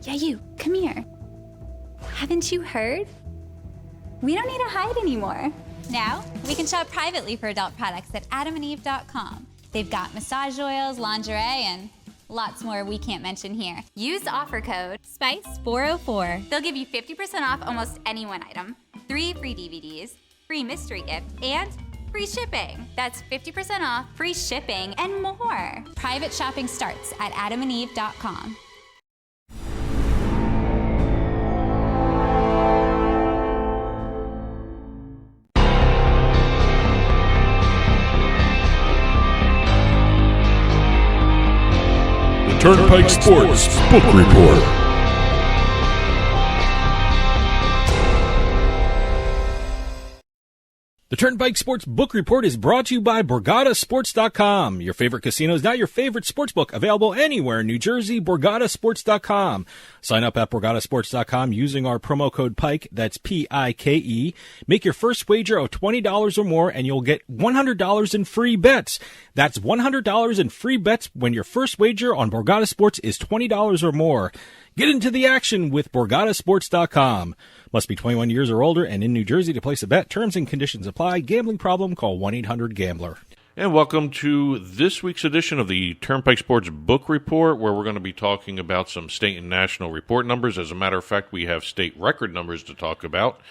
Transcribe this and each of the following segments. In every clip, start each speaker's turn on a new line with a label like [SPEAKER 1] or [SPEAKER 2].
[SPEAKER 1] Yeah, you, come here. Haven't you heard? We don't need to hide anymore. Now, we can shop privately for adult products at adamandeve.com. They've got massage oils, lingerie, and lots more we can't mention here. Use offer code SPICE404. They'll give you 50% off almost any one item, 3 free DVDs, free mystery gift, and free shipping. That's 50% off, free shipping, and more. Private shopping starts at adamandeve.com.
[SPEAKER 2] Turnpike Sports Book Report. The Turnpike Sports Book Report is brought to you by BorgataSports.com. Your favorite casino is now your favorite sportsbook. Available anywhere in New Jersey, BorgataSports.com. Sign up at BorgataSports.com using our promo code PIKE, that's P-I-K-E. Make your first wager of $20 or more and you'll get $100 in free bets. That's $100 in free bets when your first wager on Borgata Sports is $20 or more. Get into the action with BorgataSports.com. Must be 21 years or older and in New Jersey to place a bet. Terms and conditions apply. Gambling problem? Call 1-800-GAMBLER.
[SPEAKER 3] And welcome to this week's edition of the Turnpike Sports Book Report, where we're going to be talking about some state and national report numbers. As a matter of fact, we have state record numbers to talk about.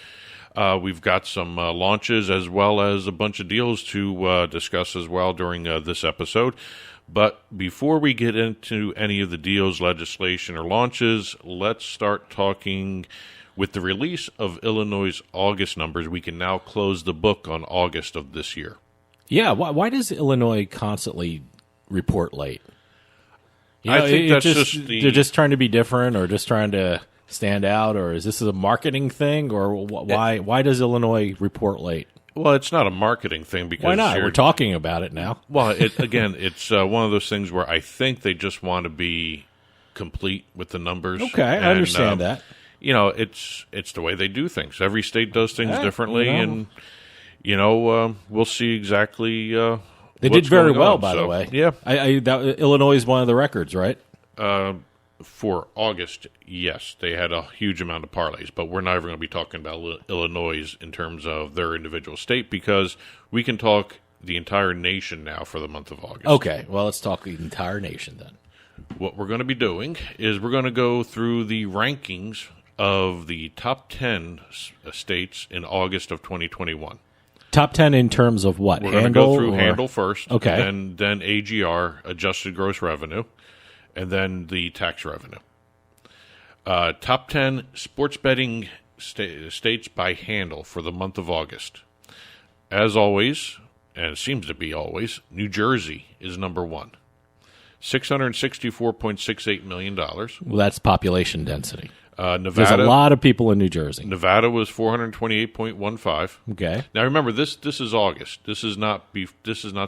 [SPEAKER 3] We've got some launches as well as a bunch of deals to discuss as well during this episode. But before we get into any of the deals, legislation, or launches, let's start talking. With the release of Illinois' August numbers, we can now close the book on August of this year.
[SPEAKER 4] Yeah, why does Illinois constantly report late?
[SPEAKER 3] I think that's just
[SPEAKER 4] they're just trying to be different, or just trying to stand out, or is this a marketing thing, or why does Illinois report late?
[SPEAKER 3] Well, it's not a marketing thing because
[SPEAKER 4] why not? We're talking about it now.
[SPEAKER 3] Well, it's one of those things where I think they just want to be complete with the numbers.
[SPEAKER 4] Okay, I understand that.
[SPEAKER 3] You know, it's the way they do things. Every state does things differently, and we'll see exactly.
[SPEAKER 4] They did very well, by
[SPEAKER 3] the
[SPEAKER 4] way.
[SPEAKER 3] Yeah,
[SPEAKER 4] Illinois is one of the records, right?
[SPEAKER 3] For August, yes, they had a huge amount of parlays, but we're not even going to be talking about Illinois in terms of their individual state because we can talk the entire nation now for the month of August.
[SPEAKER 4] Okay, well, let's talk the entire nation then.
[SPEAKER 3] What we're going to be doing is we're going to go through the rankings of the top 10 states in August of 2021.
[SPEAKER 4] Top 10 in terms of what?
[SPEAKER 3] We're going to go through handle first,
[SPEAKER 4] okay.
[SPEAKER 3] Then AGR, adjusted gross revenue, and then the tax revenue. Top 10 sports betting states by handle for the month of August. As always, and it seems to be always, New Jersey is number one. $664.68 million.
[SPEAKER 4] Well, that's population density.
[SPEAKER 3] Nevada,
[SPEAKER 4] there's a lot of people in New Jersey.
[SPEAKER 3] Nevada was 428.15.
[SPEAKER 4] Okay.
[SPEAKER 3] Now remember, this is August. This is not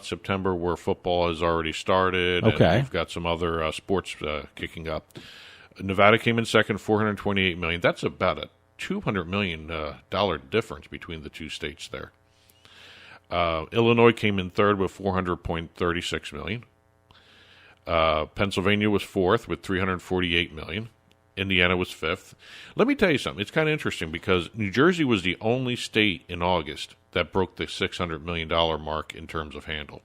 [SPEAKER 3] September, where football has already started.
[SPEAKER 4] Okay.
[SPEAKER 3] And we've got some other sports kicking up. Nevada came in second, $428 million. That's about a $200 million difference between the two states there. Illinois came in third with $400.36 million. Pennsylvania was fourth with $348 million. Indiana was fifth. Let me tell you something. It's kind of interesting because New Jersey was the only state in August that broke the $600 million mark in terms of handle.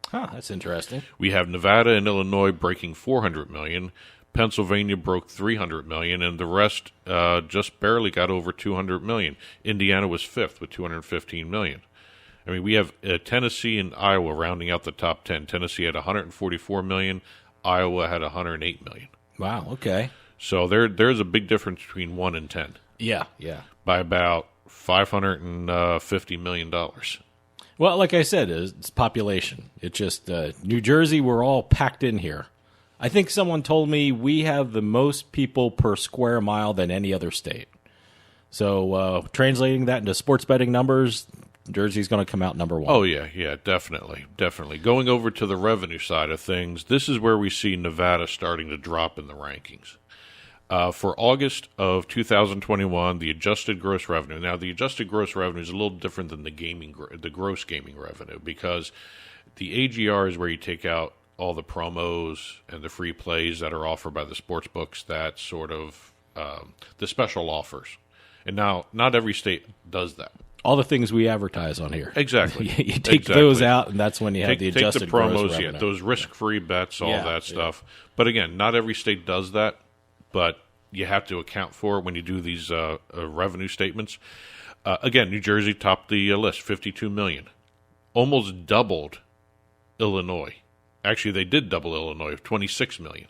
[SPEAKER 4] Huh, that's interesting.
[SPEAKER 3] We have Nevada and Illinois breaking $400 million. Pennsylvania broke $300 million, and the rest just barely got over $200 million. Indiana was fifth with $215 million. I mean, we have Tennessee and Iowa rounding out the top 10. Tennessee had $144 million. Iowa had $108 million.
[SPEAKER 4] Wow, okay.
[SPEAKER 3] So there's a big difference between 1 and 10.
[SPEAKER 4] Yeah.
[SPEAKER 3] By about $550 million.
[SPEAKER 4] Well, like I said, it's population. It's just New Jersey, we're all packed in here. I think someone told me we have the most people per square mile than any other state. So translating that into sports betting numbers, Jersey's going to come out number one.
[SPEAKER 3] Oh, yeah, definitely. Going over to the revenue side of things, this is where we see Nevada starting to drop in the rankings. For August of 2021, the adjusted gross revenue. Now, the adjusted gross revenue is a little different than the gross gaming revenue, because the AGR is where you take out all the promos and the free plays that are offered by the sports books, that sort of the special offers. And now, not every state does that.
[SPEAKER 4] All the things we advertise on here.
[SPEAKER 3] Exactly.
[SPEAKER 4] You take those out, and that's when you have the adjusted
[SPEAKER 3] take the promos,
[SPEAKER 4] gross revenue.
[SPEAKER 3] those risk-free bets, all that stuff. But again, not every state does that, but you have to account for it when you do these revenue statements. Again, New Jersey topped the list, $52 million. Almost doubled Illinois. Actually, they did double Illinois, $26 million.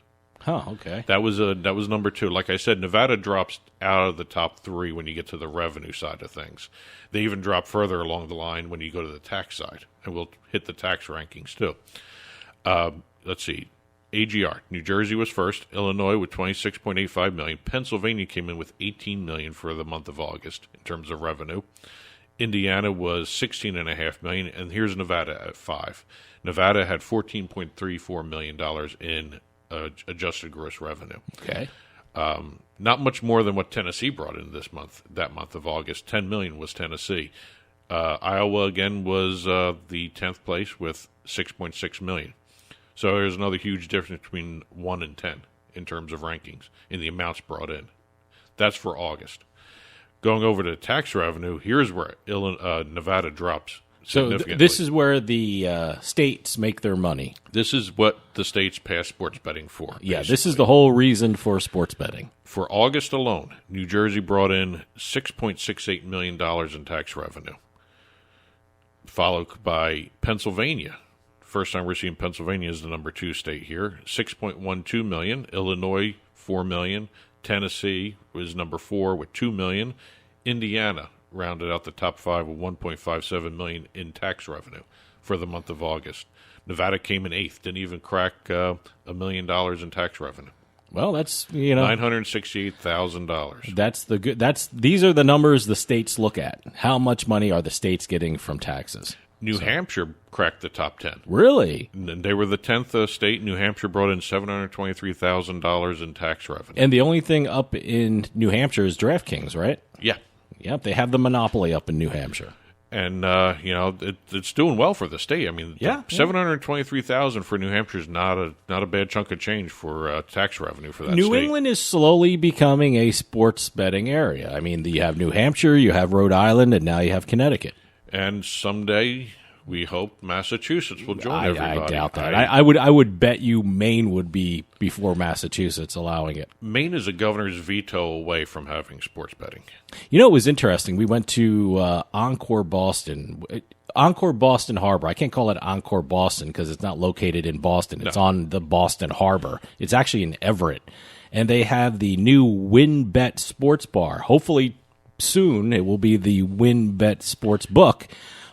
[SPEAKER 4] Oh, okay.
[SPEAKER 3] That was number 2. Like I said, Nevada drops out of the top 3 when you get to the revenue side of things. They even drop further along the line when you go to the tax side, and we'll hit the tax rankings too. Let's see. AGR, New Jersey was first, Illinois with $26.85 million. Pennsylvania came in with $18 million for the month of August in terms of revenue. Indiana was $16.5 million, and here's Nevada at 5. Nevada had $14.34 million in adjusted gross revenue.
[SPEAKER 4] Okay.
[SPEAKER 3] Not much more than what Tennessee brought in that month of August. $10 million was Tennessee. Iowa, again, was the 10th place with $6.6 million. So there's another huge difference between 1 and 10 in terms of rankings in the amounts brought in. That's for August. Going over to tax revenue, here's where Nevada drops significantly.
[SPEAKER 4] So this is where the states make their money.
[SPEAKER 3] This is what the states pass sports betting for.
[SPEAKER 4] Yeah,
[SPEAKER 3] basically.
[SPEAKER 4] this is the whole reason for sports betting.
[SPEAKER 3] For August alone, New Jersey brought in $6.68 million in tax revenue, followed by Pennsylvania. First time we're seeing Pennsylvania as the number 2 state here, $6.12 million. Illinois, $4 million. Tennessee was number 4 with $2 million. Indiana rounded out the top 5 with $1.57 million in tax revenue for the month of August. Nevada came in 8th, didn't even crack $1 million in tax revenue.
[SPEAKER 4] Well, that's
[SPEAKER 3] $968,000.
[SPEAKER 4] These are the numbers the states look at. How much money are the states getting from taxes?
[SPEAKER 3] New Hampshire cracked the top 10.
[SPEAKER 4] Really?
[SPEAKER 3] And they were the 10th state. New Hampshire brought in $723,000 in tax revenue.
[SPEAKER 4] And the only thing up in New Hampshire is DraftKings, right?
[SPEAKER 3] Yeah.
[SPEAKER 4] Yep, they have the monopoly up in New Hampshire.
[SPEAKER 3] And, it's doing well for the state. I mean, $723,000 for New Hampshire is not a bad chunk of change for tax revenue for that
[SPEAKER 4] New
[SPEAKER 3] state.
[SPEAKER 4] England is slowly becoming a sports betting area. I mean, you have New Hampshire, you have Rhode Island, and now you have Connecticut.
[SPEAKER 3] And someday, we hope Massachusetts will join everybody.
[SPEAKER 4] I doubt that. I would bet you Maine would be before Massachusetts allowing it.
[SPEAKER 3] Maine is a governor's veto away from having sports betting.
[SPEAKER 4] You know, it was interesting. We went to Encore Boston Harbor. I can't call it Encore Boston because it's not located in Boston. It's on the Boston Harbor. It's actually in Everett. And they have the new WinBet Sports Bar. Hopefully soon it will be the WinBet Sports Book.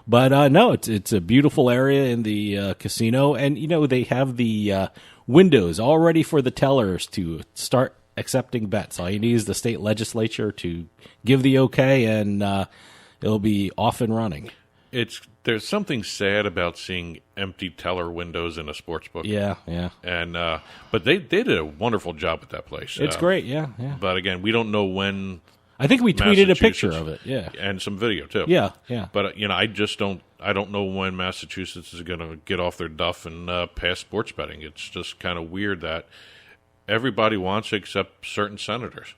[SPEAKER 4] But no, it's a beautiful area in the casino. And, they have the windows all ready for the tellers to start accepting bets. All you need is the state legislature to give the okay, and it'll be off and running.
[SPEAKER 3] There's something sad about seeing empty teller windows in a sports book.
[SPEAKER 4] Yeah.
[SPEAKER 3] And but they did a wonderful job at that place.
[SPEAKER 4] It's great, yeah.
[SPEAKER 3] But again, we don't know when.
[SPEAKER 4] I think we tweeted a picture of it, yeah,
[SPEAKER 3] and some video too.
[SPEAKER 4] Yeah.
[SPEAKER 3] But I don't know when Massachusetts is going to get off their duff and pass sports betting. It's just kind of weird that everybody wants it except certain senators,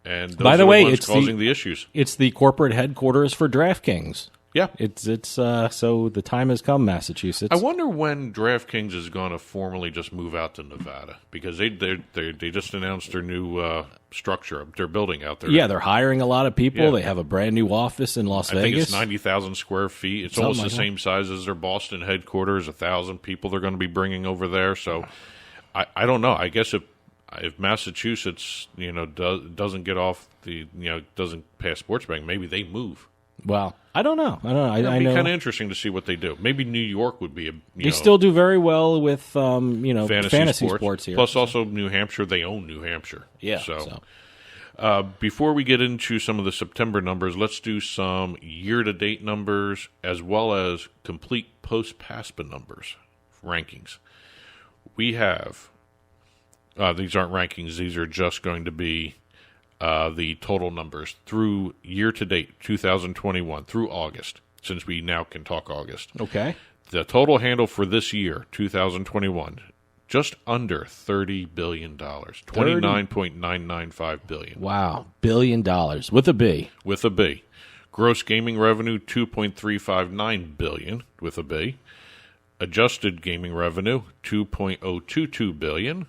[SPEAKER 3] and those
[SPEAKER 4] by the
[SPEAKER 3] are
[SPEAKER 4] way,
[SPEAKER 3] the ones
[SPEAKER 4] it's
[SPEAKER 3] causing the issues.
[SPEAKER 4] It's the corporate headquarters for DraftKings.
[SPEAKER 3] Yeah,
[SPEAKER 4] it's so the time has come, Massachusetts.
[SPEAKER 3] I wonder when DraftKings is going to formally just move out to Nevada, because they just announced their new structure, their building out there.
[SPEAKER 4] Yeah, they're hiring a lot of people.
[SPEAKER 3] Yeah.
[SPEAKER 4] They have a brand new office in Las Vegas.
[SPEAKER 3] I think it's 90,000 square feet. It's almost the same size as their Boston headquarters. 1,000 people they're going to be bringing over there. So I don't know. I guess if Massachusetts doesn't get off doesn't pass sports betting, maybe they move.
[SPEAKER 4] Well, I don't know.
[SPEAKER 3] It'd be kind of interesting to see what they do. Maybe New York would be
[SPEAKER 4] they still do very well with fantasy sports here.
[SPEAKER 3] Plus, also New Hampshire. They own New Hampshire.
[SPEAKER 4] Yeah.
[SPEAKER 3] So. Before we get into some of the September numbers, let's do some year-to-date numbers as well as complete post-PASPA numbers rankings. We have these aren't rankings; these are just going to be the total numbers through year-to-date 2021 through August, since we now can talk August.
[SPEAKER 4] Okay.
[SPEAKER 3] The total handle for this year, 2021, Just under $30 billion. $29.995 billion.
[SPEAKER 4] Wow. $1 billion with a B.
[SPEAKER 3] With a B. Gross gaming revenue, $2.359 billion with a B. Adjusted gaming revenue, $2.022 billion.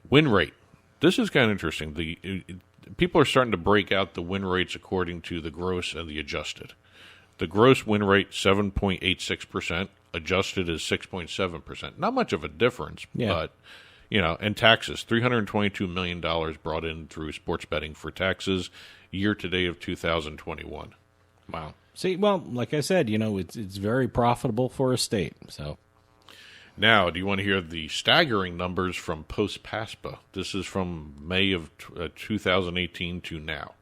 [SPEAKER 3] Win rate. This is kind of interesting. People are starting to break out the win rates according to the gross and the adjusted. The gross win rate, 7.86%. Adjusted is 6.7%. Not much of a difference, but, and taxes, $322 million brought in through sports betting for taxes year-to-date of 2021.
[SPEAKER 4] Wow. See, well, like I said, it's very profitable for a state. So
[SPEAKER 3] now, do you want to hear the staggering numbers from post-PASPA? This is from May of 2018 to now.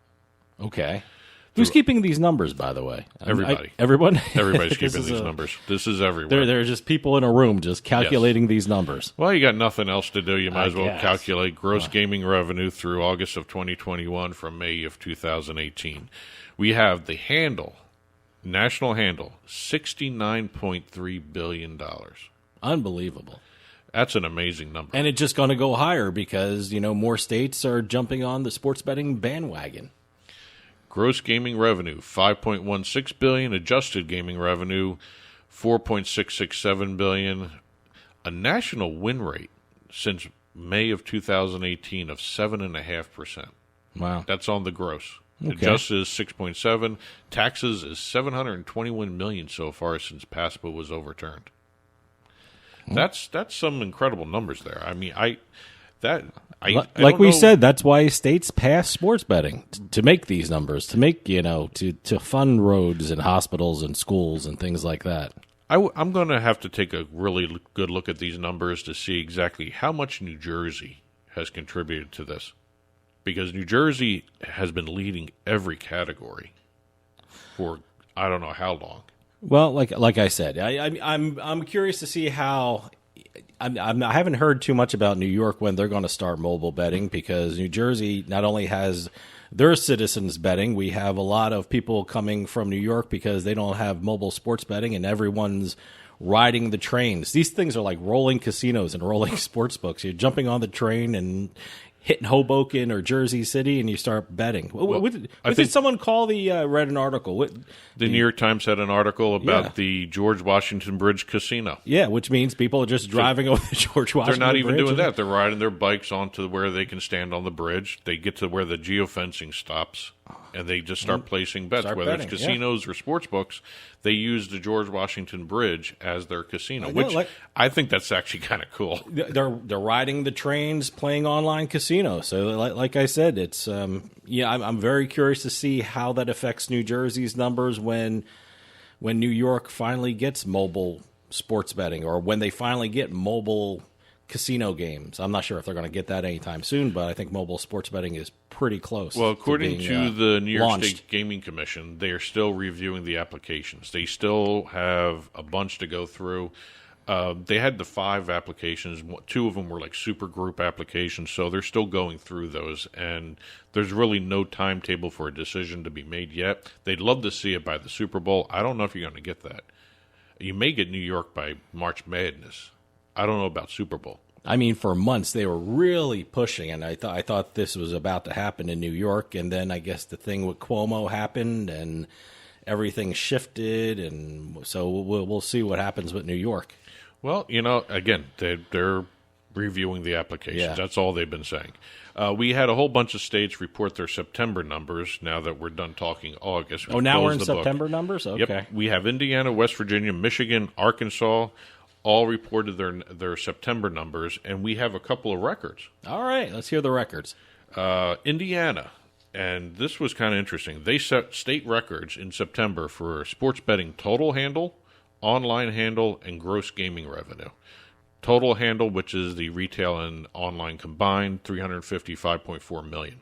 [SPEAKER 4] Okay. Who's keeping these numbers, by the way?
[SPEAKER 3] Everybody.
[SPEAKER 4] Everyone?
[SPEAKER 3] Everybody's keeping these numbers. This is everywhere.
[SPEAKER 4] There are just people in a room just calculating these numbers.
[SPEAKER 3] Well, you got nothing else to do. You might as well calculate gross gaming revenue through August of 2021 from May of 2018. We have the handle, national handle, $69.3 billion.
[SPEAKER 4] Unbelievable.
[SPEAKER 3] That's an amazing number.
[SPEAKER 4] And it's just going to go higher because, more states are jumping on the sports betting bandwagon.
[SPEAKER 3] Gross gaming revenue, $5.16 billion. Adjusted gaming revenue, $4.667 billion. A national win rate since May of 2018 of 7.5%.
[SPEAKER 4] Wow.
[SPEAKER 3] That's on the gross.
[SPEAKER 4] Okay.
[SPEAKER 3] Adjusted is 6.7. Taxes is $721 million so far since PASPA was overturned. That's some incredible numbers there. I mean,
[SPEAKER 4] like we said, that's why states pass sports betting to make these numbers, to make to fund roads and hospitals and schools and things like that.
[SPEAKER 3] I'm going to have to take a really good look at these numbers to see exactly how much New Jersey has contributed to this, because New Jersey has been leading every category for I don't know how long.
[SPEAKER 4] Well, like I said, I'm curious to see how. I haven't heard too much about New York when they're going to start mobile betting, because New Jersey not only has their citizens betting, we have a lot of people coming from New York because they don't have mobile sports betting, and everyone's riding the trains. These things are like rolling casinos and rolling sports books. You're jumping on the train and hitting Hoboken or Jersey City, and you start betting. Did someone call read an article?
[SPEAKER 3] The New York Times had an article about the George Washington Bridge Casino.
[SPEAKER 4] Yeah, which means people are just driving over the George Washington Bridge.
[SPEAKER 3] They're not even doing that. They're riding their bikes onto where they can stand on the bridge. They get to where the geofencing stops, and they just start placing bets. Whether it's casinos or sports books, they use the George Washington Bridge as their casino, which I think that's actually kind of cool.
[SPEAKER 4] They're riding the trains, playing online casino. So, like I said, it's I'm very curious to see how that affects New Jersey's numbers when New York finally gets mobile sports betting, or when they finally get mobile casino games. I'm not sure if they're going to get that anytime soon, but I think mobile sports betting is pretty close.
[SPEAKER 3] Well, according to the New York
[SPEAKER 4] launched.
[SPEAKER 3] State Gaming Commission, they are still reviewing the applications. They still have a bunch to go through. They had the 5 applications. 2 of them were like super group applications, so they're still going through those, and there's really no timetable for a decision to be made yet. They'd love to see it by the Super Bowl. I don't know if you're going to get that. You may get New York by March Madness. I don't know about Super Bowl.
[SPEAKER 4] I mean, for months they were really pushing, and I thought this was about to happen in New York, and then I guess the thing with Cuomo happened, and everything shifted, and so we'll see what happens with New York.
[SPEAKER 3] Well, again, they're reviewing the applications.
[SPEAKER 4] Yeah.
[SPEAKER 3] That's all they've been saying. We had a whole bunch of states report their September numbers now that we're done talking August.
[SPEAKER 4] Now we're in September numbers? Okay.
[SPEAKER 3] Yep. We have Indiana, West Virginia, Michigan, Arkansas, all reported their September numbers, and we have a couple of records.
[SPEAKER 4] All right, let's hear the records.
[SPEAKER 3] Indiana, and this was kind of interesting. They set state records in September for sports betting total handle, online handle, and gross gaming revenue. Total handle, which is the retail and online combined, $355.4 million.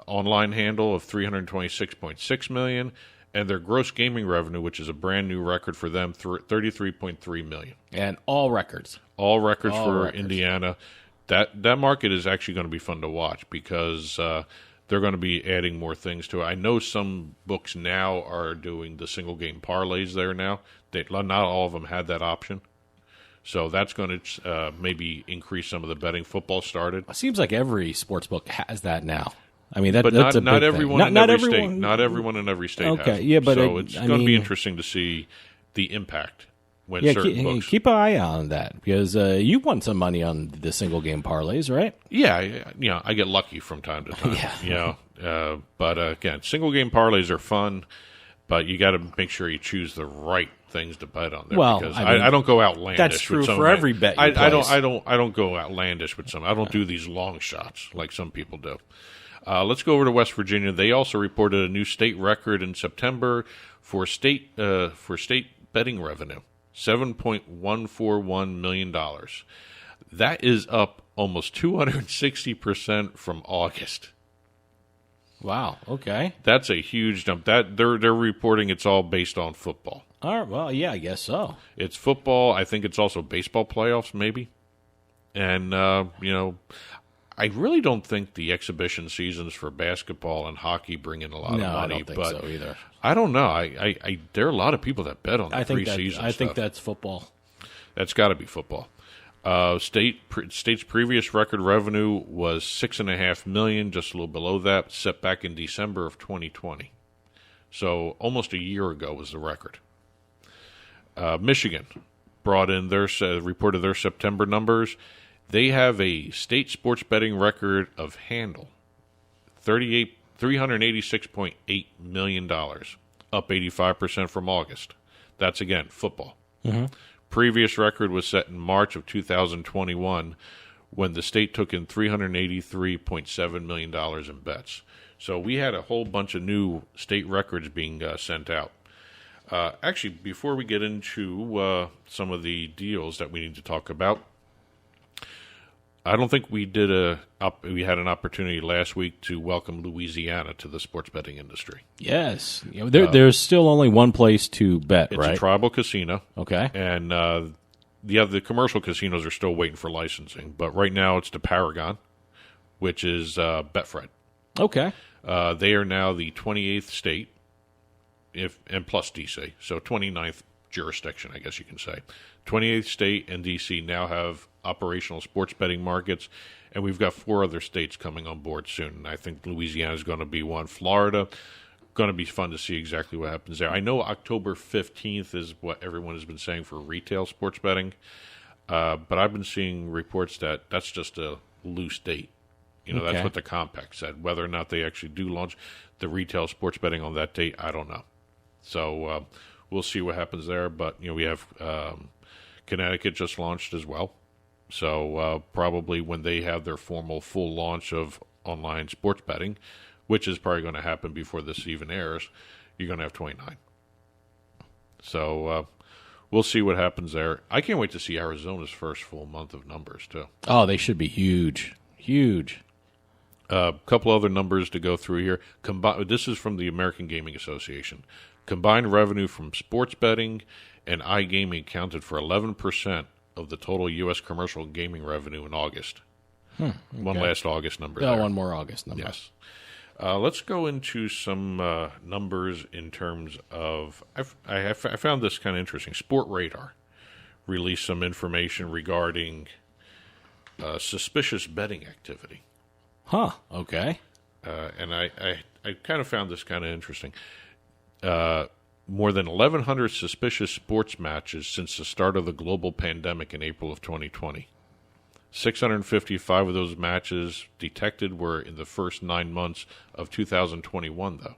[SPEAKER 3] Online handle of $326.6 million. And their gross gaming revenue, which is a brand new record for them, $33.3 million.
[SPEAKER 4] And all records.
[SPEAKER 3] All records for Indiana. That market is actually going to be fun to watch, because they're going to be adding more things to it. I know some books now are doing the single game parlays there now. Not all of them had that option. So that's going to maybe increase some of the betting. Football started.
[SPEAKER 4] It seems like every sportsbook has that now. I mean,
[SPEAKER 3] But
[SPEAKER 4] that's
[SPEAKER 3] not
[SPEAKER 4] a big
[SPEAKER 3] everyone
[SPEAKER 4] thing.
[SPEAKER 3] in every state. Not everyone in every state has it.
[SPEAKER 4] Yeah, but
[SPEAKER 3] so it's going to be interesting to see the impact when certain books.
[SPEAKER 4] Keep an eye on that because you won some money on the single game parlays, right?
[SPEAKER 3] Yeah, I get lucky from time to time. But again, single game parlays are fun, but you got to make sure you choose the right things to bet on there.
[SPEAKER 4] Well,
[SPEAKER 3] because
[SPEAKER 4] I mean,
[SPEAKER 3] I don't go outlandish.
[SPEAKER 4] that's true
[SPEAKER 3] with some
[SPEAKER 4] for
[SPEAKER 3] of
[SPEAKER 4] every bet you
[SPEAKER 3] I
[SPEAKER 4] place.
[SPEAKER 3] don't go outlandish with some. I don't do these long shots like some people do. Let's go over to West Virginia. They also reported a new state record in September for state betting revenue, $7.141 million. That is up almost 260% from August.
[SPEAKER 4] Wow. Okay.
[SPEAKER 3] That's a huge jump. That they're reporting it's all based on football.
[SPEAKER 4] All right. Well, yeah, I guess so.
[SPEAKER 3] It's football. I think it's also baseball playoffs, maybe. And I really don't think the exhibition seasons for basketball and hockey bring in a lot of money.
[SPEAKER 4] I don't think
[SPEAKER 3] but
[SPEAKER 4] so either.
[SPEAKER 3] I don't know. I there are a lot of people that bet on the preseason stuff.
[SPEAKER 4] I think that's football.
[SPEAKER 3] That's got to be football. State's previous record revenue was $6.5 million, just a little below that, set back in December of 2020. So almost a year ago was the record. Michigan reported their September numbers. They have a state sports betting record of handle, $386.8 million, up 85% from August. That's, again, football.
[SPEAKER 4] Mm-hmm.
[SPEAKER 3] Previous record was set in March of 2021 when the state took in $383.7 million in bets. So we had a whole bunch of new state records being sent out. Actually, before we get into some of the deals that we need to talk about, I don't think we had an opportunity last week to welcome Louisiana to the sports betting industry.
[SPEAKER 4] Yes. There's still only one place to bet, right?
[SPEAKER 3] It's a tribal casino.
[SPEAKER 4] Okay.
[SPEAKER 3] And the commercial casinos are still waiting for licensing. But right now it's the Paragon, which is Betfred.
[SPEAKER 4] Okay.
[SPEAKER 3] They are now the 28th state, and plus D.C., so 29th jurisdiction, I guess you can say. 28th state and D.C. now have operational sports betting markets, and we've got 4 other states coming on board soon. And I think Louisiana is going to be one. Florida, going to be fun to see exactly what happens there. I know October 15th is what everyone has been saying for retail sports betting, but I've been seeing reports that that's just a loose date.
[SPEAKER 4] Okay.
[SPEAKER 3] That's what the compact said. Whether or not they actually do launch the retail sports betting on that date, I don't know. So we'll see what happens there. But, we have Connecticut just launched as well. So probably when they have their formal full launch of online sports betting, which is probably going to happen before this even airs, you're going to have 29. So we'll see what happens there. I can't wait to see Arizona's first full month of numbers, too.
[SPEAKER 4] Oh, they should be huge. Huge.
[SPEAKER 3] A couple other numbers to go through here. This is from the American Gaming Association. Combined revenue from sports betting and iGaming accounted for 11% of the total U.S. commercial gaming revenue in August.
[SPEAKER 4] Okay.
[SPEAKER 3] One last August number.
[SPEAKER 4] Oh,
[SPEAKER 3] there.
[SPEAKER 4] one more August number.
[SPEAKER 3] Yes. Let's go into some numbers in terms of... I found this kind of interesting. Sport Radar released some information regarding suspicious betting activity.
[SPEAKER 4] Huh. Okay.
[SPEAKER 3] And I kind of found this kind of interesting. More than 1,100 suspicious sports matches since the start of the global pandemic in April of 2020. 655 of those matches detected were in the first 9 months of 2021, though.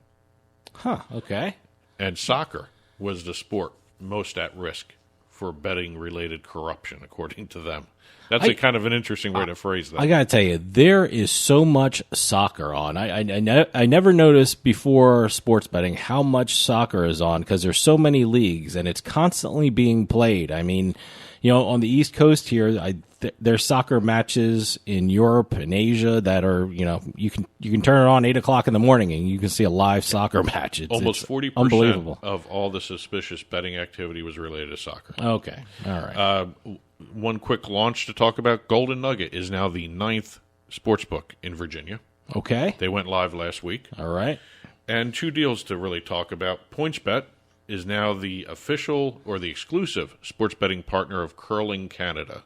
[SPEAKER 4] Huh. Okay.
[SPEAKER 3] And soccer was the sport most at risk for betting-related corruption, according to them. That's a kind of an interesting way to phrase that.
[SPEAKER 4] I got to tell you, there is so much soccer on. I never noticed before sports betting how much soccer is on because there's so many leagues and it's constantly being played. I mean, on the East Coast here, there's soccer matches in Europe and Asia that are, you can turn it on 8 o'clock in the morning and you can see a live soccer match.
[SPEAKER 3] Almost 40%
[SPEAKER 4] unbelievable.
[SPEAKER 3] Of all the suspicious betting activity was related to soccer.
[SPEAKER 4] Okay. All right.
[SPEAKER 3] One quick launch to talk about. Golden Nugget is now the 9th sportsbook in Virginia.
[SPEAKER 4] Okay.
[SPEAKER 3] They went live last week.
[SPEAKER 4] All right.
[SPEAKER 3] And 2 deals to really talk about. PointsBet is now the official or the exclusive sports betting partner of Curling Canada.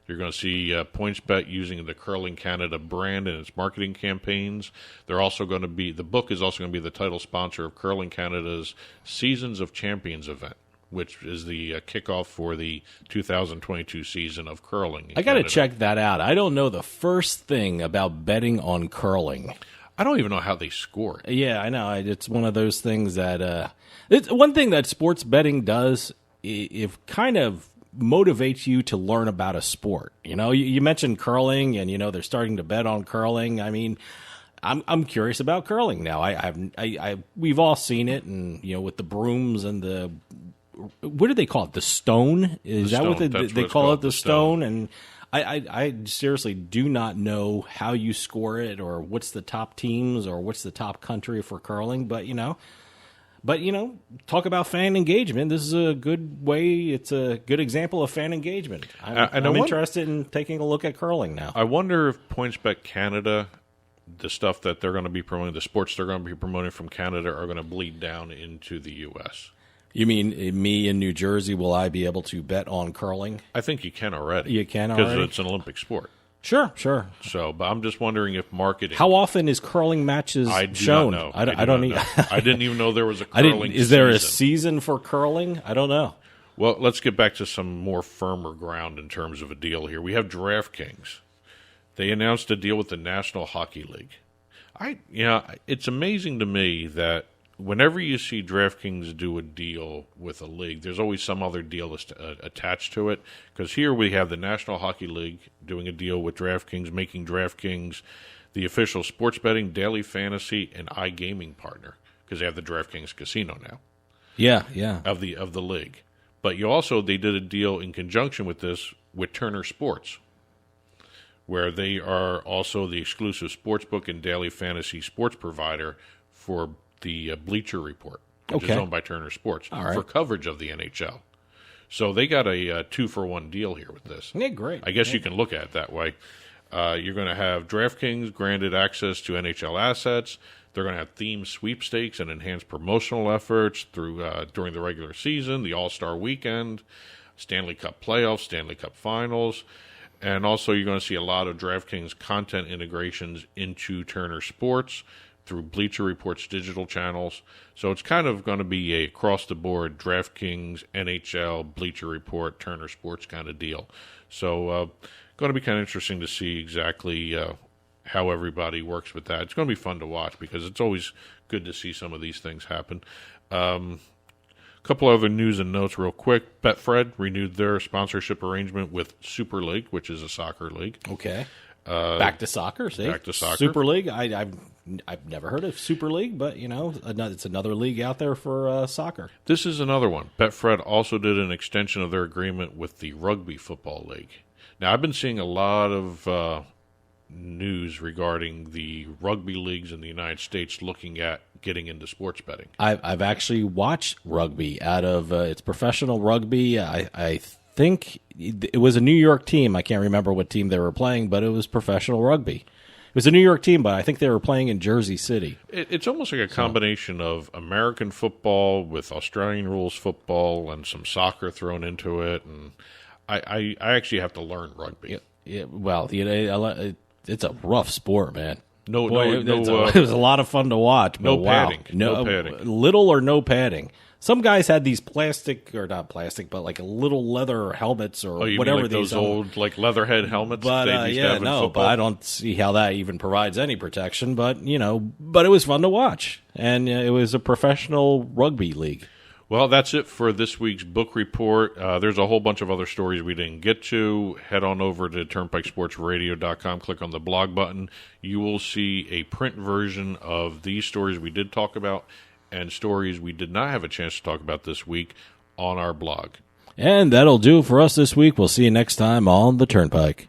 [SPEAKER 3] You're going to see PointsBet using the Curling Canada brand in its marketing campaigns. They're also going to be, the book is also going to be the title sponsor of Curling Canada's Seasons of Champions event, which is the kickoff for the 2022 season of curling.
[SPEAKER 4] I got to check that out. I don't know the first thing about betting on curling.
[SPEAKER 3] I don't even know how they score it.
[SPEAKER 4] Yeah, I know. It's one of those things that it's one thing that sports betting does. It kind of motivates you to learn about a sport. You know, you mentioned curling, and they're starting to bet on curling. I mean, I'm curious about curling now. We've all seen it, and with the brooms and the, what do they call it? The stone? Is that what they call it? The stone? And I seriously do not know how you score it, or what's the top teams, or what's the top country for curling. But talk about fan engagement. This is a good way. It's a good example of fan engagement. I'm interested in taking a look at curling now.
[SPEAKER 3] I wonder if PointsBet Canada, the stuff that they're going to be promoting, the sports they're going to be promoting from Canada, are going to bleed down into the U.S.
[SPEAKER 4] You mean me in New Jersey, will I be able to bet on curling?
[SPEAKER 3] I think you can already.
[SPEAKER 4] You can already?
[SPEAKER 3] Because it's an Olympic sport.
[SPEAKER 4] Sure.
[SPEAKER 3] So, but I'm just wondering if marketing...
[SPEAKER 4] How often is curling matches shown?
[SPEAKER 3] Not know. I don't know. I didn't even know there was a curling season.
[SPEAKER 4] Is there a season for curling? I don't know.
[SPEAKER 3] Well, let's get back to some more firmer ground in terms of a deal here. We have DraftKings. They announced a deal with the National Hockey League. It's amazing to me that whenever you see DraftKings do a deal with a league, there's always some other deal attached to it. Because here we have the National Hockey League doing a deal with DraftKings, making DraftKings the official sports betting, daily fantasy, and iGaming partner. Because they have the DraftKings casino now.
[SPEAKER 4] Yeah.
[SPEAKER 3] Of the league. But they did a deal in conjunction with this with Turner Sports, where they are also the exclusive sportsbook and daily fantasy sports provider for the Bleacher Report, which is owned by Turner Sports, for coverage of the NHL. So they got a 2-for-1 deal here with this.
[SPEAKER 4] Yeah, great.
[SPEAKER 3] I guess you can look at it that way. You're going to have DraftKings granted access to NHL assets. They're going to have themed sweepstakes and enhanced promotional efforts during the regular season, the All-Star Weekend, Stanley Cup playoffs, Stanley Cup finals. And also you're going to see a lot of DraftKings content integrations into Turner Sports through Bleacher Report's digital channels. So it's kind of going to be a across-the-board DraftKings, NHL, Bleacher Report, Turner Sports kind of deal. So going to be kind of interesting to see exactly how everybody works with that. It's going to be fun to watch because it's always good to see some of these things happen. A couple other news and notes real quick. Betfred renewed their sponsorship arrangement with Super League, which is a soccer league.
[SPEAKER 4] Okay. Back to soccer, see?
[SPEAKER 3] Back to soccer.
[SPEAKER 4] Super League, I've never heard of Super League, but, it's another league out there for soccer.
[SPEAKER 3] This is another one. Betfred also did an extension of their agreement with the Rugby Football League. Now, I've been seeing a lot of news regarding the rugby leagues in the United States looking at getting into sports betting.
[SPEAKER 4] I've actually watched rugby out of it's professional rugby. I think it was a New York team. I can't remember what team they were playing, but it was professional rugby. It was a New York team, but I think they were playing in Jersey City.
[SPEAKER 3] It's almost like a combination of American football with Australian rules football and some soccer thrown into it. And I actually have to learn rugby.
[SPEAKER 4] Yeah, well, it's a rough sport, man.
[SPEAKER 3] It
[SPEAKER 4] was a lot of fun to watch.
[SPEAKER 3] No
[SPEAKER 4] wow.
[SPEAKER 3] padding. No padding.
[SPEAKER 4] Little or no padding. Some guys had these plastic, or not plastic, but like little leather helmets or whatever
[SPEAKER 3] like those old like leatherhead helmets.
[SPEAKER 4] But but I don't see how that even provides any protection. But but it was fun to watch, and it was a professional rugby league.
[SPEAKER 3] Well, that's it for this week's book report. There's a whole bunch of other stories we didn't get to. Head on over to turnpikesportsradio.com, click on the blog button. You will see a print version of these stories we did talk about and stories we did not have a chance to talk about this week on our blog.
[SPEAKER 4] And that'll do it for us this week. We'll see you next time on the Turnpike.